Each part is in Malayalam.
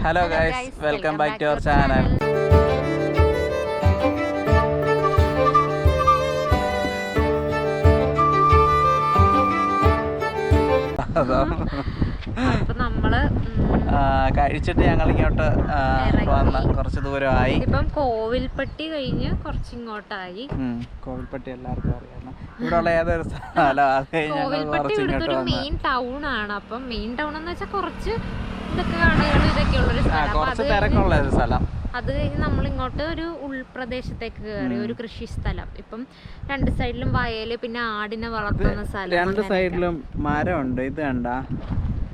Hello guys, welcome back to our channel. അപ്പൊ നമ്മള് കഴിച്ചിട്ട് ഞങ്ങൾ ഇങ്ങോട്ട് വന്ന കുറച്ച് ദൂരമായി. ഇപ്പം കോവിൽപ്പട്ടി കഴിഞ്ഞ് കുറച്ചിങ്ങോട്ടായി. കോവിൽപ്പട്ടി എല്ലാവർക്കും അറിയാം. ഇവിടെ ഉള്ള ഏതൊരു സ്ഥലം കോവിൽപ്പട്ടി ഇവിടുത്തെ ഒരു മെയിൻ ടൗൺ ആണ്. അപ്പം മെയിൻ ടൗൺ എന്ന് വെച്ചാൽ കുറച്ച് ഇതൊക്കെ കടകൾ ഇതൊക്കെ ഉള്ളൊരു സ്ഥലം. അത് കഴിഞ്ഞ് നമ്മൾ ഇങ്ങോട്ട് ഒരു ഉൾപ്രദേശത്തേക്ക് കയറി, ഒരു കൃഷി സ്ഥലം. ഇപ്പം രണ്ട് സൈഡിലും വയല്, പിന്നെ ആടിനെ വളർത്തുന്ന സ്ഥലം. രണ്ട് സൈഡിലും മരമുണ്ട്. ഇത് കണ്ട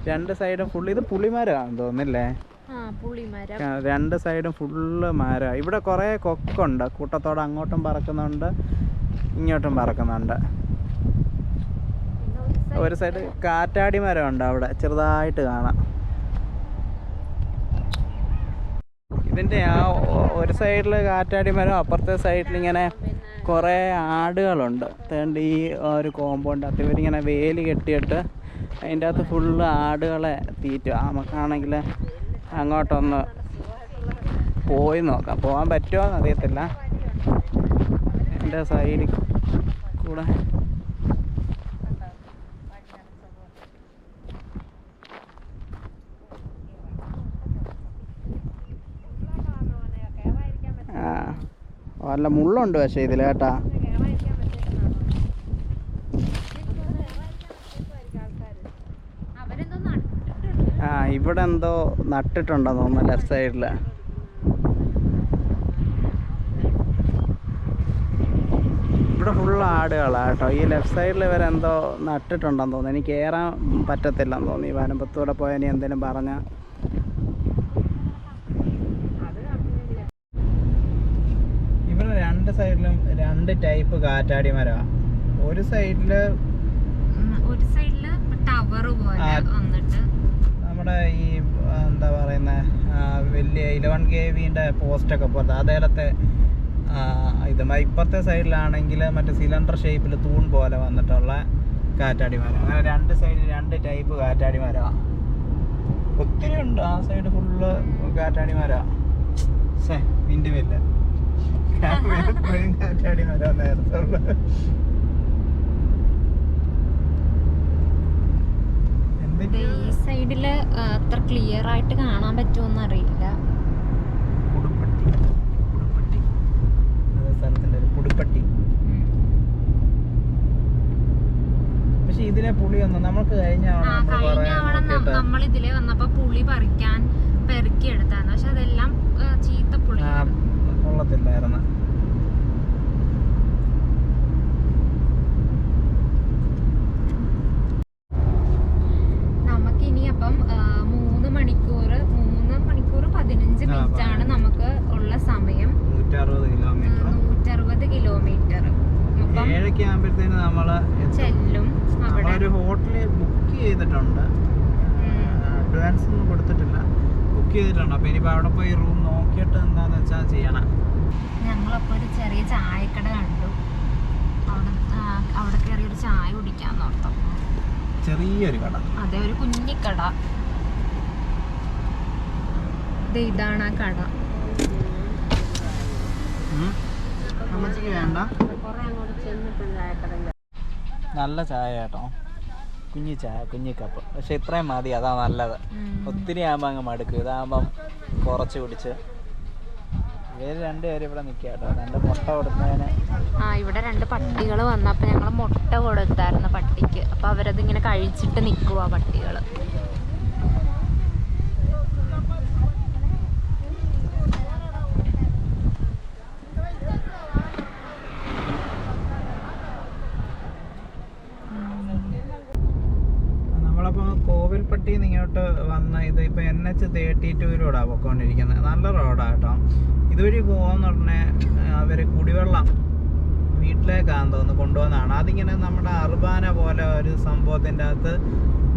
രണ്ട് സൈഡും ഫുള്ള് ഇത് പുളിമരമാണെന്ന് തോന്നുന്നില്ലേ? രണ്ട് സൈഡും ഫുള്ള് മരം. ഇവിടെ കുറേ കൊക്കുണ്ട്, കൂട്ടത്തോടെ അങ്ങോട്ടും പറക്കുന്നുണ്ട് ഇങ്ങോട്ടും പറക്കുന്നുണ്ട്. ഒരു സൈഡ് കാറ്റാടി മരമുണ്ട്, അവിടെ ചെറുതായിട്ട് കാണാം. ഇതിൻ്റെ ആ ഒരു സൈഡിൽ കാറ്റാടി മരം, അപ്പുറത്തെ സൈഡിൽ ഇങ്ങനെ കുറേ ആടുകളുണ്ട്. അതുകൊണ്ട് ഈ ഒരു കോമ്പൗണ്ട് അകത്ത് ഇവരിങ്ങനെ വേലി കെട്ടിയിട്ട് അതിൻ്റെ അകത്ത് ഫുള്ള് ആടുകളെ തീറ്റുക. നമുക്കാണെങ്കിൽ അങ്ങോട്ടൊന്ന് പോയി നോക്കാം. പോകാൻ പറ്റുമോ എന്ന് അറിയത്തില്ല. എൻ്റെ സൈഡിൽ കൂടെ നല്ല മുള്ളുണ്ട് പക്ഷേ ഇതിൽ കേട്ടാ. ഇവിടെ എന്തോ നട്ടിട്ടുണ്ടെന്ന് തോന്നുന്നു ലെഫ്റ്റ് സൈഡിൽ. ഇവിടെ ഫുള്ള് ആടുകളാണ് കേട്ടോ. ഈ ലെഫ്റ്റ് സൈഡിൽ ഇവരെന്തോ നട്ടിട്ടുണ്ടെന്ന് തോന്നുന്നു. എനിക്ക് കയറാൻ പറ്റത്തില്ലെന്ന് തോന്നി. ഈ വനമ്പത്തൂടെ പോയാൽ ഇനി എന്തെങ്കിലും പറഞ്ഞാൽ. ഇവിടെ രണ്ട് സൈഡിലും രണ്ട് ടൈപ്പ് കാറ്റാടി മരമാണ്. ഒരു സൈഡില് ടവർ പോലെ വന്നിട്ട് നമ്മുടെ ഈ എന്താ പറയുന്ന വലിയ 11 kV പോസ്റ്റൊക്കെ പോലത്തെ അതേലത്തെ ഇത്. ഇപ്പുറത്തെ സൈഡിലാണെങ്കിൽ മറ്റേ സിലിണ്ടർ ഷേപ്പിൽ തൂൺ പോലെ വന്നിട്ടുള്ള കാറ്റാടി മരം. അങ്ങനെ രണ്ട് സൈഡിൽ രണ്ട് ടൈപ്പ് കാറ്റാടി മരമാണ്. ഒത്തിരി ഉണ്ട്. ആ സൈഡ് ഫുള്ള് കാറ്റാടി മരമാണ്. വിൻഡുമില്ല, കാറ്റാടി മരം നേരത്തെ ഉള്ള. ഈ സൈഡില് അത്ര ക്ലിയർ ആയിട്ട് കാണാൻ പറ്റുമോന്ന് അറിയില്ല. പുടുപ്പട്ടി. പക്ഷെ ഇതിലെ പുളിയൊന്നും നമുക്ക് കഴിഞ്ഞ നമ്മൾ ഇതിലെ വന്നപ്പോ പുളി പറിക്കാൻ പെറുക്കി എടുത്തായിരുന്നു. പക്ഷെ അതെല്ലാം ചീത്ത പുളി കൊള്ളത്തില്ലായിരുന്നു. അപ്പം 3 മണിക്കൂർ 15 മിനിറ്റ് ആണ് നമുക്ക് ഉള്ള സമയം. 160 കിലോമീറ്റർ ചെല്ലും. അവിടെ ഒരു ഹോട്ടലിൽ ബുക്ക് ചെയ്തിട്ടുണ്ട്. അഡ്വാൻസ് ഒന്നും കൊടുത്തിട്ടില്ല, ബുക്ക് ചെയ്തിട്ടുണ്ട്. അപ്പൊ ഇനിയിപ്പോ അവിടെ പോയി റൂം നോക്കിയിട്ട് എന്താന്ന് വെച്ചാൽ ചെയ്യണം. ഞങ്ങളപ്പോ ഒരു ചെറിയ ചായക്കട കണ്ടു. അവിടെ കയറി ഒരു ചായ കുടിക്കാന്ന് ഓർത്തു. ചെറിയൊരു കട. അതെ, ഒരു കുഞ്ഞിക്കട. ഇതാണ് ആ കട. നല്ല ചായ കേട്ടോ, കുഞ്ഞി ചായ, കുഞ്ഞി കപ്പ്. പക്ഷെ ഇത്രയും മതി, അതാ നല്ലത്. ഒത്തിരി ആകുമ്പോ അങ്ങ് മടുക്കും. ഇതാകുമ്പം കുറച്ച് കുടിച്ച്. ഇവര് രണ്ടുപേരും ഇവിടെ നിൽക്കുക കേട്ടോ. രണ്ട് മുട്ട കൊടുത്തതിന്. ഇവിടെ രണ്ട് പട്ടികൾ വന്നപ്പോൾ ഞങ്ങൾ മുട്ട കൊടുത്തായിരുന്നു പട്ടിക്ക്. അപ്പൊ അവരതിങ്ങനെ കഴിച്ചിട്ട് നിൽക്കുക പട്ടികള്. നമ്മളപ്പോ കോവിൽപ്പട്ടിന്ന് ഇങ്ങോട്ട് വന്ന ഇത് ഇപ്പൊ NH32 പൊക്കോണ്ടിരിക്കുന്നത്. നല്ല റോഡാ കേട്ടോ. ഇതുവഴി പോകാന്ന് പറഞ്ഞാൽ അവര് കുടിവെള്ളം വീട്ടിലേക്കാന്ന് തോന്നുന്നു കൊണ്ടുപോകുന്നതാണ്. അതിങ്ങനെ നമ്മുടെ അർബാന പോലെ ഒരു സംഭവത്തിൻ്റെ അകത്ത്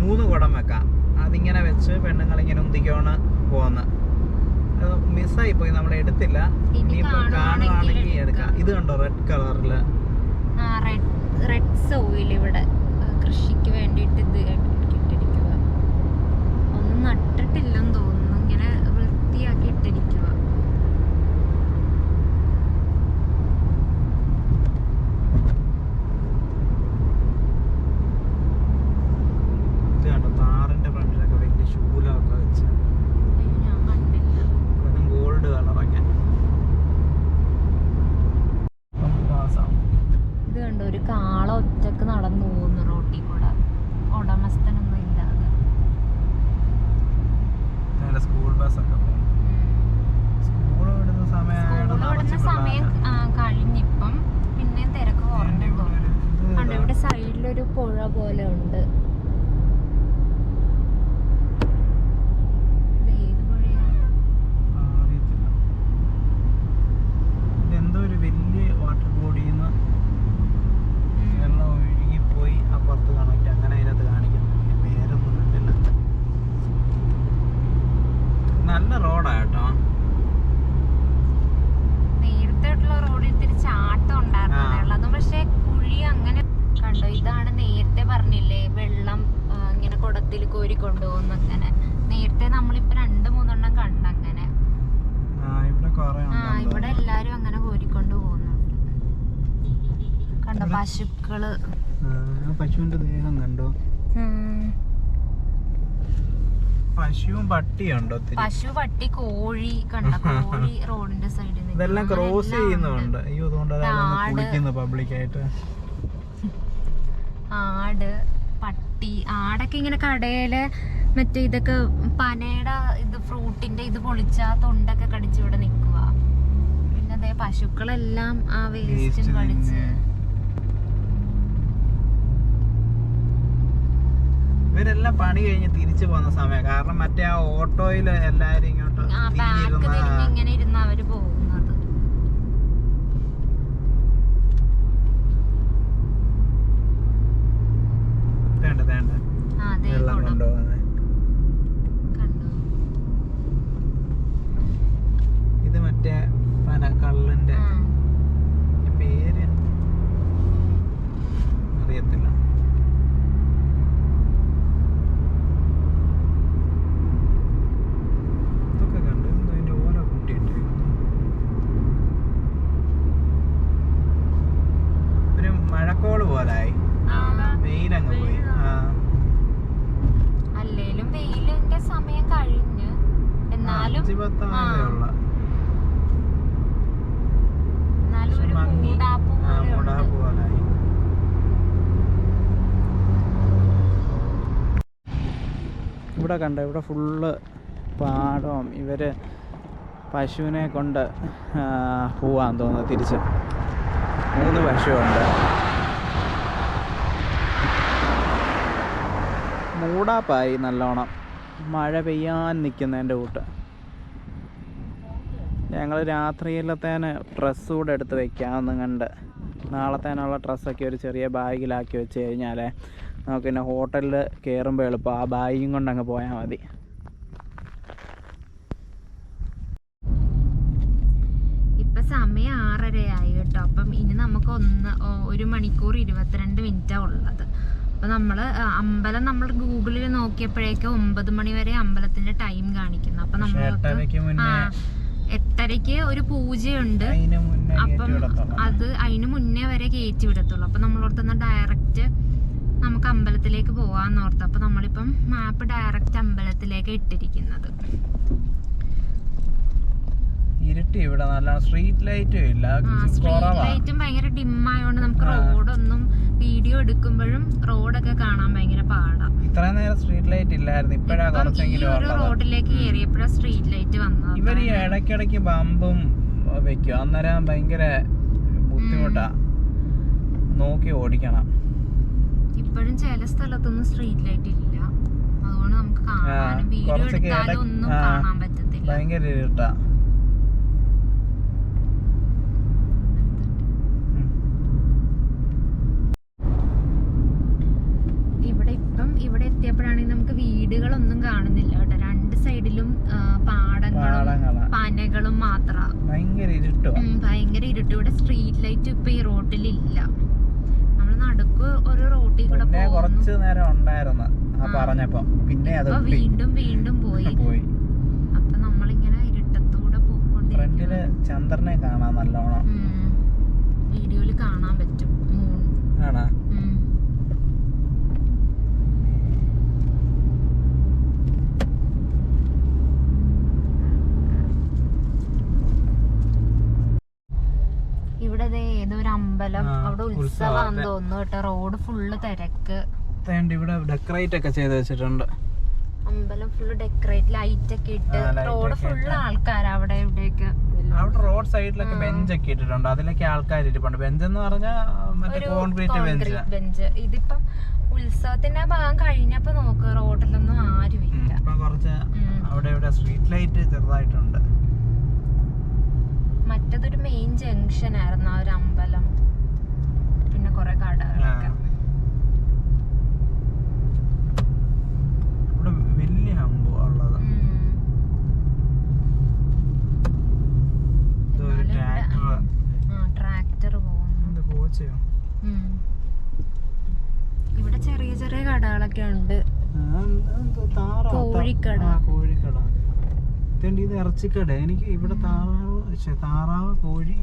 3 കുടം വെക്കാം. അതിങ്ങനെ വെച്ച് പെണ്ണുങ്ങളിങ്ങനെ ഉന്തിക്കോണ് പോകുന്നത്. മിസ്സായി പോയി, നമ്മൾ എടുത്തില്ല. ഇനിയിപ്പോ കാണുവാണെങ്കിൽ എടുക്കാം. ഇത് കണ്ടോ റെഡ് കളറില് റെഡ് സോയിൽ ഇവിടെ കൃഷിക്ക് വേണ്ടിയിട്ട് ഇത് ഇട്ടിരിക്കുക. ഒന്നും നട്ടിട്ടില്ലെന്ന് തോന്നുന്നു. ഇങ്ങനെ ബസ്സൊക്കെ പോകും. സ്കൂൾ വിടുന്ന സമയം കഴിഞ്ഞിപ്പം പിന്നെ തിരക്ക് കുറഞ്ഞു. ഇവിടെ സൈഡിലൊരു പുഴ പോലെ ഉണ്ട്. എന്തോ ഒരു വലിയ വാട്ടർ ബോഡിന്ന് വെള്ളം ഒഴുകിപ്പോയി അപ്പുറത്ത് കണക്ട് അങ്ങനെ അതിനകത്ത് കാണിക്കുന്നില്ല. പേരൊന്നും കണ്ടില്ല. നല്ല റോഡാ കേട്ടോ. നേരത്തെ റോഡിൽ ഇത്തിരി ചാട്ടം ഉണ്ടായിരുന്നു. അതും പക്ഷെ കുഴി അങ്ങനെ കണ്ടോ. ഇതാണ് നേരത്തെ പറഞ്ഞില്ലേ വെള്ളം ഇങ്ങനെ കുടത്തിൽ കോരി കൊണ്ടുപോകുന്ന. അങ്ങനെ നേരത്തെ നമ്മളിപ്പോ 2-3 കണ്ടങ്ങനെ. ഇവിടെ എല്ലാരും അങ്ങനെ കോരിക്കൊണ്ട് പോകുന്നുണ്ട്. കണ്ടോ പശുക്കള്. പശുവിന്റെ ദേഹം കണ്ടോ. പശുവും പട്ടിയുണ്ടോ. പശു, പട്ടി, കോഴി കണ്ടോ. കോഴി റോഡിന്റെ സൈഡിൽ ഇതെല്ലാം ക്രോസ് ചെയ്യുന്നുണ്ട്. അയ്യോ അതുകൊണ്ട് പബ്ലിക്കായിട്ട്. ആട്, പട്ടി. ആടൊക്കെ ഇങ്ങനെ കടയില് മറ്റേ ഇതൊക്കെ പനയുടെ ഇത് ഫ്രൂട്ടിന്റെ ഇത് പൊളിച്ച തൊണ്ടൊക്കെ കടിച്ച് ഇവിടെ നിക്കുക. പിന്നെ അതേ പശുക്കളെല്ലാം ആ വേസ്റ്റും കടിച്ച്. ഇവരെല്ലാം പണി കഴിഞ്ഞ് തിരിച്ചു പോകുന്ന സമയം. കാരണം മറ്റേ ആ ഓട്ടോയില് എല്ലാരും ഇങ്ങോട്ട് ഇങ്ങനെ ഇരുന്ന് അവര് പോകുന്നത്. വെള്ളം കൊണ്ടുപോകുന്നത്. ഇത് മറ്റേ പനക്കള്ളിന്റെ പേര് അറിയത്തില്ല. ഇതൊക്കെ കണ്ടു. എന്തോ അതിന്റെ ഓല കൂട്ടിയിട്ടിരിക്കുന്നു. ഒരു മഴക്കോള് പോലായി. വെയിലങ്ങ് പോയി. അല്ലേലും വെയിലിന്റെ സമയം കഴിഞ്ഞ്. എന്നാലും ഇവിടെ കണ്ട. ഇവിടെ ഫുള്ള് പാടവും. ഇവര് പശുവിനെ കൊണ്ട് പോവാൻ തോന്നുന്നു തിരിച്ച്. 3 പശുവുണ്ട്. മൂടാപ്പായി നല്ലോണം. മഴ പെയ്യാൻ നിൽക്കുന്നതിൻ്റെ കൂട്ട്. ഞങ്ങൾ രാത്രിയിലത്തേന് ഡ്രസ്സ് കൂടെ എടുത്ത് വെക്കാമെന്ന് കണ്ട്. നാളത്തേനുള്ള ഡ്രസ്സൊക്കെ ഒരു ചെറിയ ബാഗിലാക്കി വെച്ച് കഴിഞ്ഞാൽ നമുക്ക് പിന്നെ ഹോട്ടലിൽ കയറുമ്പോൾ എളുപ്പം. ആ ബാഗും കൊണ്ടങ്ങ് പോയാൽ മതി. ഇപ്പം സമയം 6:30 കേട്ടോ. അപ്പം ഇനി നമുക്ക് 1 മണിക്കൂർ 22 മിനിറ്റാണ് ഉള്ളത്. അപ്പോൾ നമ്മൾ ഗൂഗിളിൽ നോക്കിയപ്പോഴേക്കും 9 മണി വരെ അമ്പലത്തിന്റെ ടൈം കാണിക്കുന്നു. അപ്പം നമ്മൾ 8:30 ഒരു പൂജയുണ്ട്. അപ്പം അത് അതിന് മുന്നേ വരെ കയറ്റി വിടത്തുള്ളൂ. അപ്പം നമ്മളോർത്തുന്ന ഡയറക്റ്റ് നമുക്ക് അമ്പലത്തിലേക്ക് പോവാന്നോർത്ത്. അപ്പം നമ്മളിപ്പം മാപ്പ് ഡയറക്റ്റ് അമ്പലത്തിലേക്ക് ഇട്ടിരിക്കുന്നത്. ഇരുട്ടി ഇവിടെ നല്ല സ്ട്രീറ്റ് ലൈറ്റും ഇല്ല. സ്ട്രീറ്റ് ലൈറ്റും ഭയങ്കര ഡിമ്മായോണ്ട് നമുക്ക് റോഡൊന്നും വീഡിയോ എടുക്കുമ്പോഴും റോഡൊക്കെ കാണാൻ ഭയങ്കര പാടാ. ഇത്ര നേരം സ്ട്രീറ്റ് ലൈറ്റ് ഇല്ലായിരുന്നു. ഇപ്പഴാ കുറച്ചെങ്കിലും റോഡിലേക്ക് കയറിയപ്പോഴാ സ്ട്രീറ്റ് ലൈറ്റ് വന്നത്. ഇവർ ഈ ഇടയ്ക്കിടയ്ക്ക് ബമ്പും വെക്കും. അന്നേരം ഭയങ്കര ബുദ്ധിമുട്ടാ. നോക്കി ഓടിക്കണം. ഇപ്പോഴും ചില സ്ഥലത്തൊന്നും സ്ട്രീറ്റ് ലൈറ്റ് ഇല്ല. അതുകൊണ്ട് നമുക്ക് കാണാനും വീഡിയോ എടുത്താലും ഒന്നും കാണാൻ പറ്റത്തില്ല. ഭയങ്കര ഇരുട്ടാ. ഇവിടെ എത്തിയപ്പോഴാണെങ്കിൽ നമുക്ക് വീടുകളൊന്നും കാണുന്നില്ല കേട്ടോ. 2 സൈഡിലും പാടങ്ങളും പനകളും മാത്രം. ഭയങ്കര ഇരുട്ട്. ഇവിടെ സ്ട്രീറ്റ് ലൈറ്റ് ഇപ്പൊ ഈ റോഡിലില്ല. നമ്മൾ നടുക്ക് ഒരു റോഡിൽ കൂടെ കുറച്ച് നേരം ഉണ്ടായിരുന്നു പറഞ്ഞപ്പോ. പിന്നെ അത് വീണ്ടും പോയി. അപ്പൊ നമ്മളിങ്ങനെ ഇരുട്ടത്തൂടെ പോയിക്കൊണ്ടിരിക്കും. ചന്ദ്രനെ കാണാൻ നല്ലോണം വീഡിയോയില് കാണാൻ പറ്റും. ആണോ? ഇവിടെ ഏതോ ഒരു അമ്പലം. അവിടെ ഉത്സവമാണെന്ന് തോന്നുന്നു കേട്ടോ. റോഡ് ഫുള്ള് തിരക്ക്. ഇവിടെ ഡെക്കറേറ്റ് ഒക്കെ ചെയ്ത് വെച്ചിട്ടുണ്ട്. അമ്പലം ഫുള്ള് ഡെക്കറേറ്റ് ലൈറ്റ് ഒക്കെ ഇട്ട് റോഡ് ഫുള്ള് ആൾക്കാരാ അവിടെ ഇവിടെയൊക്കെ. അവിടെ റോഡ് സൈഡിലൊക്കെ ബെഞ്ചൊക്കെ ഇട്ടിട്ടുണ്ട്, അതിലൊക്കെ ആൾക്കാർ ഇരിപ്പുണ്ട്. ബെഞ്ച് എന്ന് പറഞ്ഞാൽ മറ്റേ കോൺക്രീറ്റ് ബെഞ്ച്. ഇതിപ്പം ഉത്സവത്തിന്റെ ഭാഗം കഴിഞ്ഞപ്പോ നോക്ക് റോഡിലൊന്നും ആരും ഇല്ല. ഇപ്പൊ കുറച്ച് അവിടെ ഇവിടെ സ്ട്രീറ്റ് ലൈറ്റ് ചെറുതായിട്ടുണ്ട്. മറ്റേതൊരു മെയിൻ ജംഗ്ഷൻ ആയിരുന്നു ആ ഒരു അമ്പലം, പിന്നെ കൊറേ കടകളൊക്കെ. ഇവിടെ വലിയ ഹമ്പോ ഉള്ളത്. ട്രാക്ടർ പോകുന്നു. ഇവിടെ ചെറിയ ചെറിയ കടകളൊക്കെ ഉണ്ട്. കോഴിക്കട. ഇത് ഇറച്ചിക്കട. എനിക്ക് ഇവിടെ താറാവ്, കോഴി,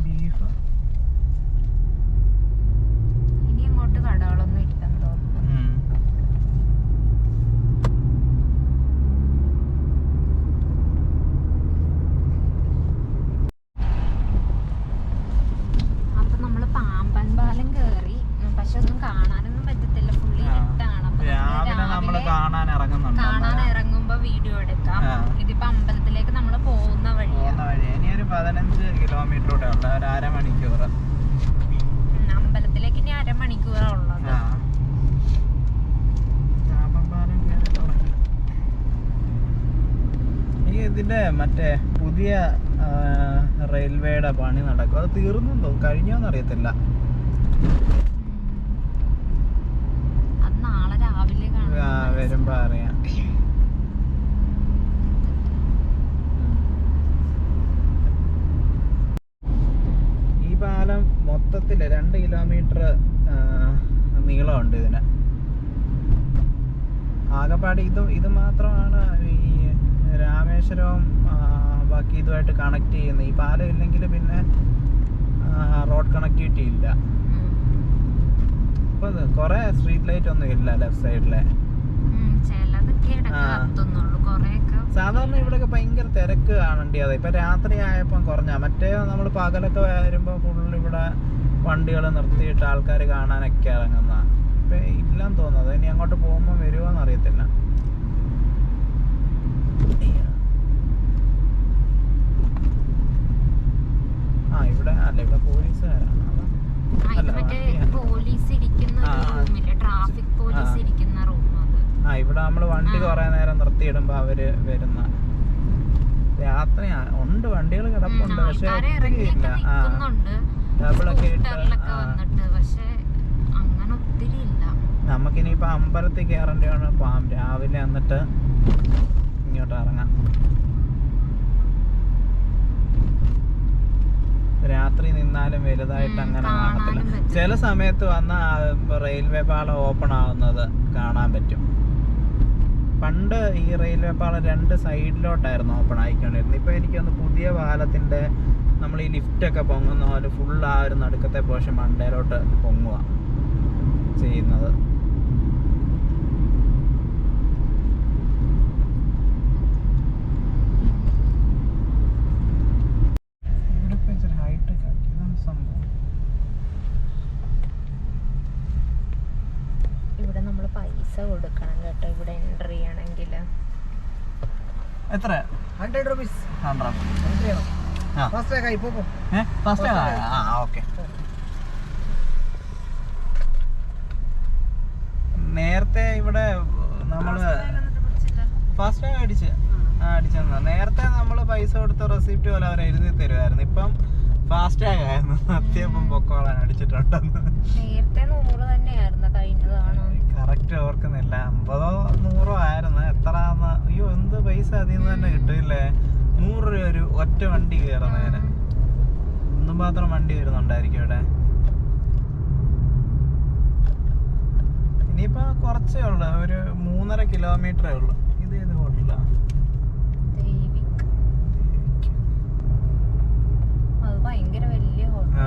ബീഫ്. ഇനി അങ്ങോട്ട് കടകളൊന്നും ഇല്ലെന്ന് തോന്നുന്നു. അപ്പൊ നമ്മള് പാമ്പൻ പാലം കേറി, പക്ഷെ ഒന്നും കാണാനൊന്നും പറ്റത്തില്ല, ഫുള്ളി ഇരുട്ടാണ്. കാണാൻ ഇറങ്ങുമ്പോ വീഡിയോ എടുക്കാം. ഇതിപ്പോ അമ്പലത്തിലേക്ക് നമ്മള് പോകുന്ന വഴി. ഇനി ഒരു 15 കിലോമീറ്റർ കൂടെ ഉണ്ട്, ഒരു അരമണിക്കൂർ. അമ്പലത്തിലേക്ക് ഇനി അരമണിക്കൂറാ ഉള്ളത്. ഇതിന്റെ മറ്റേ പുതിയ റെയിൽവേയുടെ പണി നടക്കും. അത് തീർന്നു കഴിഞ്ഞോന്ന് അറിയത്തില്ല. അത് നാളെ രാവിലെ വരുമ്പോ അറിയാം. ഈ പാലം മൊത്തത്തില് 2 കിലോമീറ്റർ നീളമുണ്ട് ഇതിന്. ആകെപ്പാട് ഇത് മാത്രമാണ് ഈ രാമേശ്വരവും ബാക്കി ഇതുമായിട്ട് കണക്ട് ചെയ്യുന്നത്. ഈ പാലം ഇല്ലെങ്കിൽ പിന്നെ റോഡ് കണക്ടിവിറ്റി ഇല്ല. ഇപ്പൊ കൊറേ സ്ട്രീറ്റ് ലൈറ്റ് ഒന്നും ഇല്ല ലെഫ്റ്റ് സൈഡിലെ. സാധാരണ ഇവിടെയൊക്കെ ഭയങ്കര തിരക്ക് കാണേണ്ടത്. ഇപ്പൊ രാത്രി ആയപ്പോ കുറഞ്ഞ. മറ്റേ നമ്മൾ പകലൊക്കെ വരുമ്പോ ഫുള്ള് ഇവിടെ വണ്ടികൾ നിർത്തിയിട്ട് ആൾക്കാർ കാണാനൊക്കെ ഇറങ്ങുന്ന. ഇപ്പൊ ഇല്ലാന്ന് തോന്നുന്നത്. ഇനി അങ്ങോട്ട് പോകുമ്പോ വരുമോന്ന് അറിയത്തില്ല. ഇവിടെ അല്ല, ഇവിടെ പോലീസുകാരാണ്. ഇവിടെ നമ്മള് വണ്ടി കൊറേ നേരം നിർത്തിയിടുമ്പോ അവര് വരുന്ന. രാത്രി ഉണ്ട്, വണ്ടികൾ കിടപ്പുണ്ട്, പക്ഷെ ഇല്ല. ഡബിളൊക്കെ ഇട്ട്. നമുക്കിനിയിപ്പോ അമ്പലത്തിൽ കയറേണ്ടതാണ്. രാവിലെ എന്നിട്ട് ഇങ്ങോട്ട് ഇറങ്ങാം. രാത്രി നിന്നാലും വലുതായിട്ട് അങ്ങനെ കാണത്തില്ല. ചില സമയത്ത് വന്ന റെയിൽവേ പാളം ഓപ്പൺ ആവുന്നത് കാണാൻ പറ്റും. പണ്ട് ഈ റെയിൽവേ പാളം 2 സൈഡിലോട്ടായിരുന്നു ഓപ്പൺ ആയിക്കൊണ്ടിരുന്നത്. ഇപ്പൊ എനിക്കൊന്ന് പുതിയ പാലത്തിന്റെ നമ്മൾ ഈ ലിഫ്റ്റൊക്കെ പൊങ്ങുന്ന പോലെ ഫുൾ ആ ഒരു നടുക്കത്തെ പോർഷൻ മണ്ടയിലോട്ട് പൊങ്ങുക ചെയ്യുന്നത്. ഇവിടെ നമ്മൾ പൈസ കൊടുക്കണം കേട്ടോ, ഇവിടെ എൻട്രി ചെയ്യണമെങ്കിൽ. എത്ര? 100 rupees. നേരത്തെ ഇവിടെ നമ്മള് ഫാസ്റ്റ് ടാഗ് അടിച്ചെന്നാ. നേരത്തെ നമ്മള് പൈസ കൊടുത്ത റെസിപ്റ്റ് പോലെ അവരെ എഴുതി തരുമായിരുന്നു. ഇപ്പം ഫാസ്റ്റ് ടാഗ് ആയിരുന്നു. അത്യാവശ്യം പൊക്കോളാൻ അടിച്ചിട്ടുണ്ടെന്ന്. നേരത്തെ 100 തന്നെയായിരുന്നു കഴിഞ്ഞതാണ്. കറക്റ്റ് ഓർക്കുന്നില്ല, 50-100 ആയിരുന്നു. എത്രന്ന് അയ്യോ എന്ത് പൈസ അതിൽ നിന്ന് തന്നെ കിട്ടില്ലേ. 100 രൂപ ഒരു ഒറ്റ വണ്ടി കയറുന്നതിന്. ഒന്നും മാത്രം വണ്ടി വരുന്നുണ്ടായിരിക്കും ഇവിടെ. ഇനിയിപ്പോ കുറച്ചേ ഉള്ളു, ഒരു 3.5 കിലോമീറ്ററേ ഉള്ളു. ഇത് ഏത് ഹോട്ടലാ? അത് ഭയങ്കര വലിയ ഹോട്ടൽ.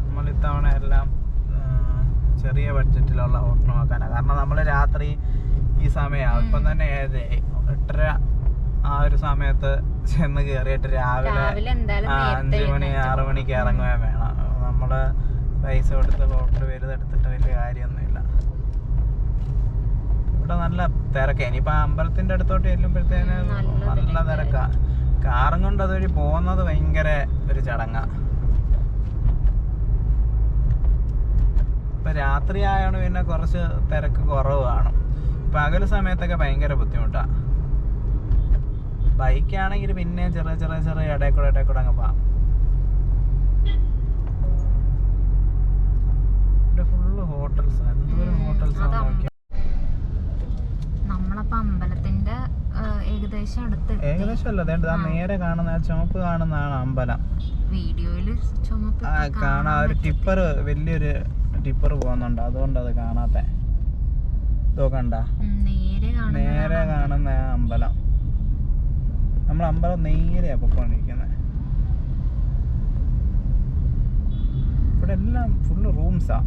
നമ്മളിത്തവണ എല്ലാം ചെറിയ ബഡ്ജറ്റിലുള്ള ഹോട്ടൽ നോക്കാനാണ്. കാരണം നമ്മൾ രാത്രി ഈ സമയമാവും. ഇപ്പം തന്നെ 8:30 ആ ഒരു സമയത്ത് ചെന്ന് കയറിയിട്ട് രാവിലെ 5 മണി 6 മണിക്ക് ഇറങ്ങുകയും വേണം. നമ്മള് പൈസ കൊടുത്ത് ഹോട്ടൽ വലുതെടുത്തിട്ട് വലിയ കാര്യമൊന്നുമില്ല. ഇവിടെ നല്ല തിരക്കാ. ഇനിയിപ്പോൾ അമ്പലത്തിൻ്റെ അടുത്തോട്ട് ചെല്ലുമ്പോഴത്തേന് നല്ല തിരക്കാ. കാറും കൊണ്ട് അതുവഴി പോകുന്നത് ഭയങ്കര ഒരു ചടങ്ങാ. ഇപ്പം രാത്രി ആയതുകൊണ്ട് പിന്നെ കുറച്ച് തിരക്ക് കുറവ് കാണും. പകൽ സമയത്തൊക്കെ ഭയങ്കര ബുദ്ധിമുട്ടാണ്. ബൈക്കാണെങ്കിൽ പിന്നെയും ചെറിയ ഇടയിൽ കൂടെ അങ്ങ് പോകാം. ഇവിടെ ഫുള്ള് ഹോട്ടൽസ്. എന്തോരം ഹോട്ടൽസാണ് നോക്കിയാൽ. നമ്മളപ്പോ അമ്പലത്തിന്റെ ഏകദേശം അല്ല, നേരെ കാണുന്ന ചുമപ്പ് കാണുന്നതാണ് അമ്പലം. വീഡിയോയില് ചുമപ്പ് കാണാൻ ഒരു ടിപ്പർ, വലിയൊരു ടിപ്പർ പോകുന്നുണ്ട്, അതുകൊണ്ട് അത് കാണാത്ത. ഇതോ കണ്ട നേരെ കാണുന്ന അമ്പലം. നമ്മൾ അമ്പലം നേരെയാ പൊക്കോണ്ടിരിക്കുന്നത്. ഇവിടെ എല്ലാം ഫുള്ള് റൂംസാ.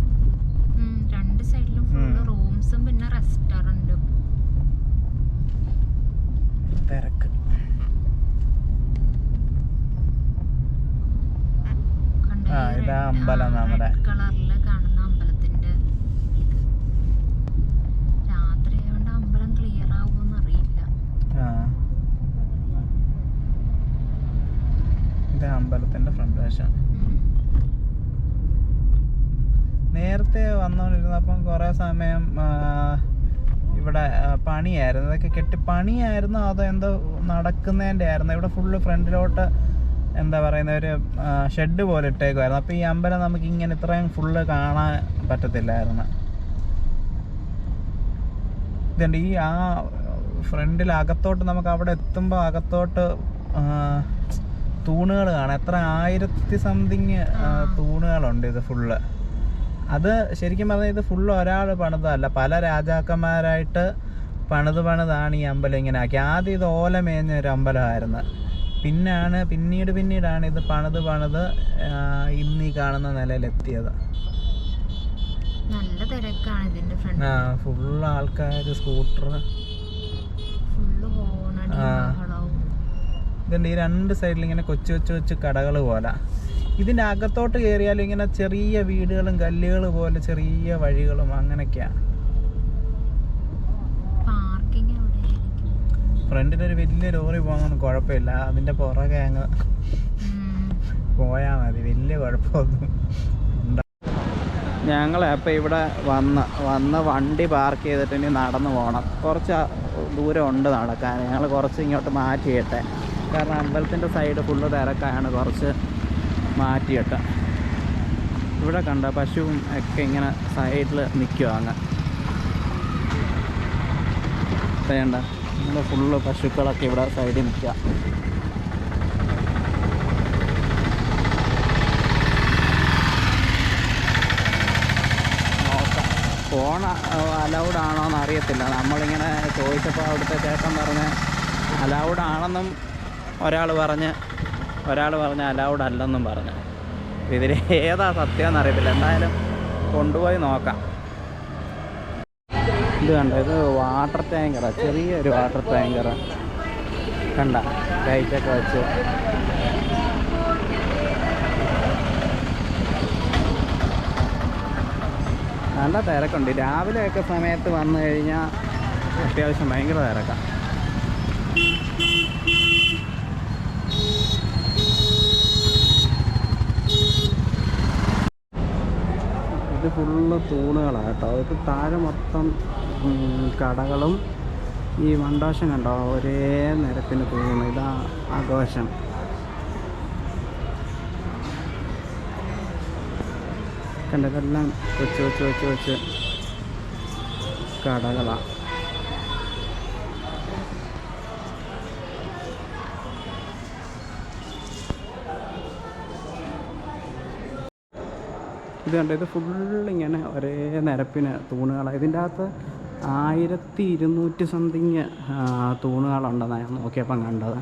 രണ്ട് സൈഡിലും ഫുള്ള് റൂംസും പിന്നെ റെസ്റ്റോറന്റും. തിരക്ക്. ഇതാ അമ്പലം നമ്മുടെ കളറില് കാണുന്ന അമ്പലത്തിന്റെ. രാത്രി ആയതുകൊണ്ട് അമ്പലം ക്ലിയർ ആവുമെന്ന് അറിയില്ല. ഇതാ അമ്പലത്തിന്റെ ഫ്രണ്ട് വശം. നേരത്തെ വന്നോണ്ടിരുന്നപ്പം കുറെ സമയം ഇവിടെ പണിയായിരുന്നു. ഇതൊക്കെ കെട്ടി പണിയായിരുന്നു, അതോ എന്തോ നടക്കുന്നതിൻ്റെ ആയിരുന്നു. ഇവിടെ ഫുള്ള് ഫ്രണ്ടിലോട്ട് എന്താ പറയുന്ന ഒരു ഷെഡ് പോലെ ഇട്ടേക്കുമായിരുന്നു. അപ്പോൾ ഈ അമ്പലം നമുക്ക് ഇങ്ങനെ ഇത്രയും ഫുള്ള് കാണാൻ പറ്റത്തില്ലായിരുന്നു. ഇതുണ്ട് ഈ ആ ഫ്രണ്ടിൽ അകത്തോട്ട് നമുക്ക് അവിടെ എത്തുമ്പോൾ അകത്തോട്ട് തൂണുകൾ കാണാം. എത്ര 1000 സംതിങ് തൂണുകളുണ്ട് ഇത് ഫുള്ള്. അത് ശരിക്കും പറഞ്ഞാൽ ഇത് ഫുള്ള് ഒരാൾ പണിതല്ല, പല രാജാക്കന്മാരായിട്ട് പണിതാണ് ഈ അമ്പലം ഇങ്ങനെ ആക്കി. ആദ്യം ഇത് ഓല മേഞ്ഞ ഒരു അമ്പലമായിരുന്നു. പിന്നീടാണ് ഇത് പണിത് ഇന്ന് ഈ കാണുന്ന നിലയിലെത്തിയത്. നല്ല തിരക്കാണ് ഇതിന്റെ ഫ്രണ്ട്. ഫുള്ള് ആൾക്കാർ, സ്കൂട്ടർ, ഇതുണ്ട്. ഈ രണ്ട് സൈഡിൽ ഇങ്ങനെ കൊച്ചു കടകൾ പോലെ. ഇതിൻ്റെ അകത്തോട്ട് കയറിയാലും ഇങ്ങനെ ചെറിയ വീടുകളും കല്ലുകൾ പോലെ ചെറിയ വഴികളും അങ്ങനെയൊക്കെയാണ്. ഫ്രണ്ടിലൊരു വലിയ ലോറി പോകുന്നൊന്നും കുഴപ്പമില്ല, അതിൻ്റെ പുറകെ അങ്ങ് പോയാൽ മതി, വലിയ കുഴപ്പമൊന്നും ഉണ്ടാവും. ഞങ്ങളപ്പോൾ ഇവിടെ വന്ന് വണ്ടി പാർക്ക് ചെയ്തിട്ട് ഇനി നടന്നു പോകണം. കുറച്ച് ദൂരം ഉണ്ട് നടക്കാൻ. ഞങ്ങൾ കുറച്ച് ഇങ്ങോട്ട് മാറ്റിയിട്ടെ, കാരണം അമ്പലത്തിൻ്റെ സൈഡ് ഫുള്ള് തിരക്കാണ്. കുറച്ച് മാറ്റിയിട്ട് ഇവിടെ കണ്ട പശുവും ഒക്കെ ഇങ്ങനെ സൈഡിൽ നിൽക്കുക. അങ്ങ് വേണ്ട, ഇവിടെ ഫുള്ള് പശുക്കളൊക്കെ ഇവിടെ സൈഡിൽ നിൽക്കുക. ഫോൺ അലൗഡ് ആണോ എന്ന് അറിയത്തില്ല. നമ്മളിങ്ങനെ ചോദിച്ചപ്പോൾ അവിടുത്തെ ചേട്ടൻ പറഞ്ഞ് അലൗഡ് ആണെന്നും ഒരാൾ പറഞ്ഞ് അലൗഡ് അല്ലെന്നും പറഞ്ഞു. ഇതിൽ ഏതാ സത്യം എന്നറിയത്തില്ല. എന്തായാലും കൊണ്ടുപോയി നോക്കാം. ഇത് കണ്ട, ഇത് വാട്ടർ ടാങ്കറാണ്, ചെറിയൊരു വാട്ടർ ടാങ്കർ കണ്ട, ലൈറ്റൊക്കെ വെച്ച്. നല്ല തിരക്കുണ്ട്. രാവിലെയൊക്കെ സമയത്ത് വന്നു കഴിഞ്ഞാൽ അത്യാവശ്യം ഭയങ്കര തിരക്കാണ്. ഇത് ഫുള്ള് തൂണുകളാണ് കേട്ടോ. അത് താഴെ മൊത്തം കടകളും ഈ മണ്ടോഷം കണ്ടോ, ഒരേ നിരത്തിന് തൂണ്. ഇതാ ആഘോഷം. കണ്ടതെല്ലാം വെച്ച് കടകളാണ്. ഇത് കണ്ടോ, ഇത് ഫുള്ളിങ്ങനെ ഒരേ നിരപ്പിന് തൂണുകളാണ്. ഇതിൻ്റെ അകത്ത് 1200 സംതിങ് തൂണുകളുണ്ടെന്നാണ് ഞാൻ നോക്കിയപ്പം കണ്ടത്.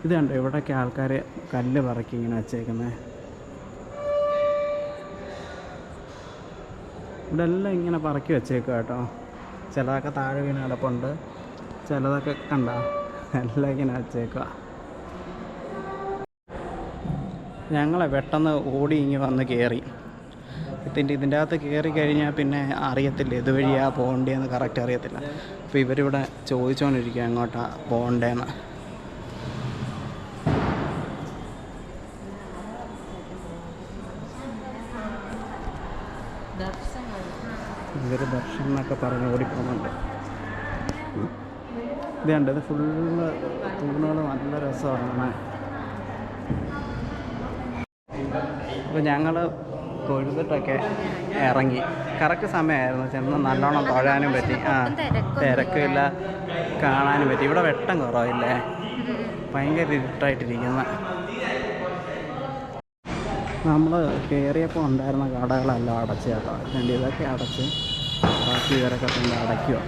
ഇത് കണ്ടോ, ഇവിടെയൊക്കെ ആൾക്കാർ കല്ല് പറക്കി ഇങ്ങനെ വെച്ചേക്കുന്നത്. ഇവിടെ എല്ലാം ഇങ്ങനെ പറക്കി വെച്ചേക്കുക കേട്ടോ. ചിലതൊക്കെ താഴെ വീണ് കിടപ്പുണ്ട്, ചിലതൊക്കെ കണ്ടോ എല്ലാം ഇങ്ങനെ വെച്ചേക്കുക. ഞങ്ങളെ പെട്ടെന്ന് ഓടി ഇങ്ങ് വന്ന് കയറി. ഇതിൻ്റെ അകത്ത് കയറി കഴിഞ്ഞാൽ പിന്നെ അറിയത്തില്ല ഇതുവഴിയാണ് പോകേണ്ടതെന്ന് കറക്റ്റ് അറിയത്തില്ല. അപ്പോൾ ഇവരിവിടെ ചോദിച്ചുകൊണ്ടിരിക്കുക എങ്ങോട്ടാണ് പോകേണ്ടതെന്ന്. ഇവർ ദർശനം എന്നൊക്കെ പറഞ്ഞ് ഓടിപ്പോകുന്നുണ്ട്. ഇത് കണ്ട് ഇത് ഫുള്ള് തൂണുകൾ നല്ല രസമാണ്. അപ്പോൾ ഞങ്ങൾ തൊഴുതിട്ടൊക്കെ ഇറങ്ങി. കറക്റ്റ് സമയമായിരുന്നു, ചെന്ന് നല്ലോണം തൊഴാനും പറ്റി. തിരക്കില്ല, കാണാനും പറ്റി. ഇവിടെ വെട്ടം കുറവില്ലേ, ഭയങ്കര ഇരുട്ടായിട്ടിരിക്കുന്ന. നമ്മൾ കയറിയപ്പോൾ ഉണ്ടായിരുന്ന കടകളെല്ലാം അടച്ച് കേട്ടോ. അതുകൊണ്ട് ഇതൊക്കെ അടച്ച് ബാക്കി ഇവരൊക്കെ തന്നെ അടയ്ക്കുക.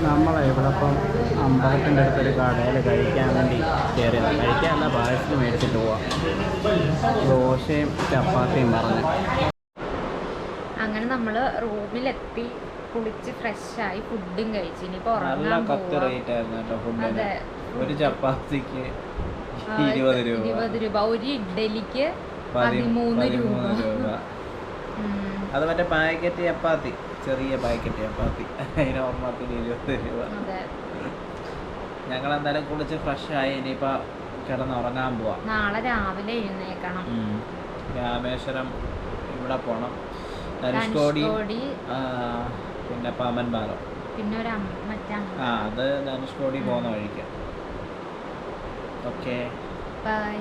നമ്മളെ ഇവിടെ ഇപ്പം അമ്പലത്തിൻ്റെ അടുത്തൊരു കടയിൽ കഴിക്കാൻ വേണ്ടി കയറിയത്. കഴിക്കാനല്ല, പായസം മേടിച്ചിട്ട് പോവാം. ദോശയും ചപ്പാത്തിയും പറഞ്ഞു. അങ്ങനെ നമ്മൾ റൂമിലെത്തി, കുളിച്ച് ഫ്രഷായി, ഫുഡും കഴിച്ചു. ഇനിയിപ്പോൾ നല്ല കത്ത് റേറ്റ് ആയിരുന്നു കേട്ടോ ഫുഡിന്. ഒരു ചപ്പാത്തിക്ക് 20 രൂപ, ഒരു ഇഡ്ഡലിക്ക് 13 രൂപ. അത് മറ്റേ പാക്കറ്റ് ചപ്പാത്തി, ചെറിയ പാക്കറ്റ് ചപ്പാത്തി, അതിന് ഓർമ്മത്തിന് 20 രൂപ. ഞങ്ങൾ എന്തായാലും കുളിച്ച് ഫ്രഷായി ഇനിയിപ്പോൾ കിടന്നുറങ്ങാൻ പോവാം. നാളെ രാവിലെ എഴുന്നേക്കണം. രാമേശ്വരം ഇവിടെ പോകണം, ധനുഷ്കോടി, പിന്നെ പാമ്പൻ പാലം, പിന്നെ അത് ധനുഷ്കോടി പോകുന്ന വഴിക്ക്. Okay, by.